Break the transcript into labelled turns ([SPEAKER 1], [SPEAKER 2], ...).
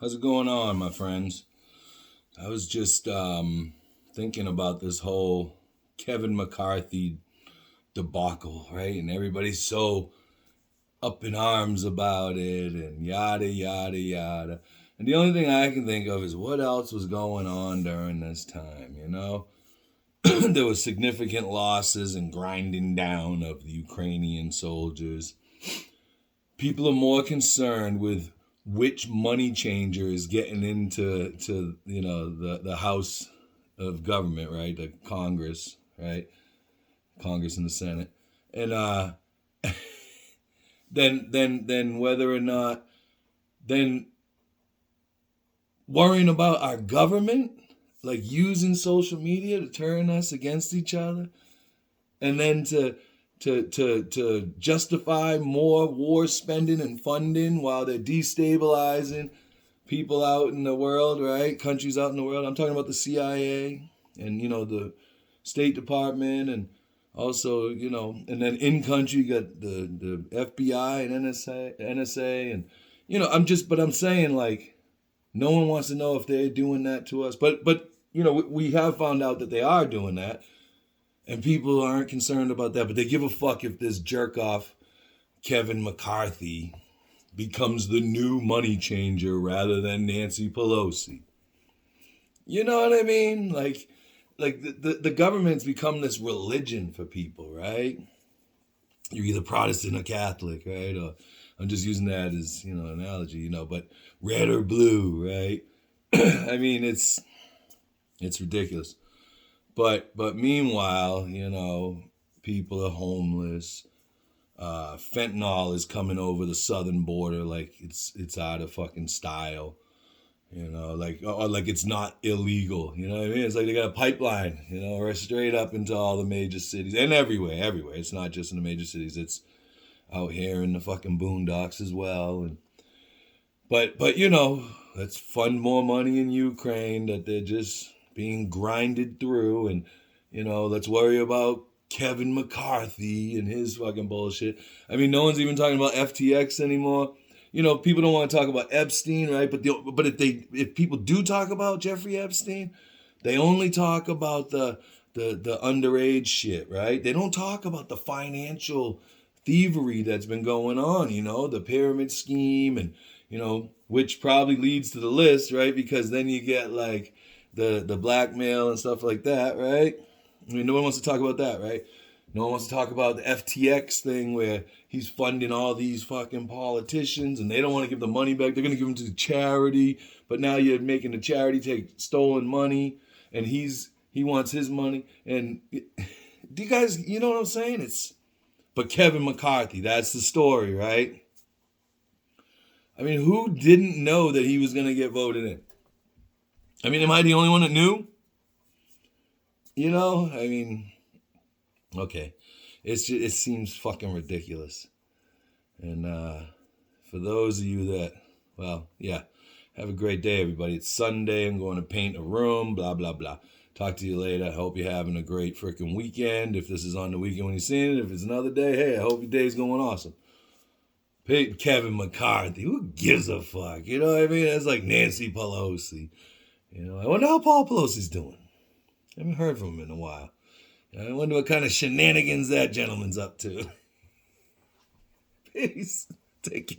[SPEAKER 1] How's it going on, my friends? I was just thinking about this whole Kevin McCarthy debacle, right? And everybody's so up in arms about it and yada, yada, yada. And the only thing I can think of is what else was going on during this time, you know? There was significant losses and grinding down of the Ukrainian soldiers. People are more concerned with which money changer is getting into the House of Government, right? The Congress, right? Congress and the Senate, and then whether or not then worrying about our government, like using social media to turn us against each other, and then to justify more war spending and funding while they're destabilizing people out in the world, right? Countries out in the world. I'm talking about the CIA and, the State Department, and also, and then in country you got the FBI and NSA, and, I'm saying, like, no one wants to know if they're doing that to us. But we have found out that they are doing that. And people aren't concerned about that, but they give a fuck if this jerk off Kevin McCarthy becomes the new money changer rather than Nancy Pelosi. You know what I mean? Like the government's become this religion for people, right? You're either Protestant or Catholic, right? Or I'm just using that as, an analogy, but red or blue, right? I mean, it's ridiculous. But meanwhile, people are homeless. Fentanyl is coming over the southern border like it's out of fucking style. Like it's not illegal. You know what I mean? It's like they got a pipeline, right straight up into all the major cities and everywhere. It's not just in the major cities. It's out here in the fucking boondocks as well. And but let's fund more money in Ukraine that they're just being grinded through, and let's worry about Kevin McCarthy and his fucking bullshit. I mean, no one's even talking about FTX anymore. People don't want to talk about Epstein, right? But if people do talk about Jeffrey Epstein, they only talk about the underage shit, right? They don't talk about the financial thievery that's been going on, the pyramid scheme, and which probably leads to the list, right? Because then you get like the blackmail and stuff like that, right? I mean, no one wants to talk about that, right? No one wants to talk about the FTX thing where he's funding all these fucking politicians and they don't want to give the money back. They're going to give them to charity, but now you're making the charity take stolen money, and he wants his money. And do you guys, you know what I'm saying? But Kevin McCarthy, that's the story, right? I mean, who didn't know that he was going to get voted in? I mean, am I the only one that knew? I mean, okay. It seems fucking ridiculous. And for those of you that, well, yeah, have a great day, everybody. It's Sunday. I'm going to paint a room, blah, blah, blah. Talk to you later. I hope you're having a great freaking weekend. If this is on the weekend when you're seeing it, if it's another day, hey, I hope your day's going awesome. Kevin McCarthy, who gives a fuck? You know what I mean? It's like Nancy Pelosi. I wonder how Paul Pelosi's doing. I haven't heard from him in a while. I wonder what kind of shenanigans that gentleman's up to. Peace. Take care.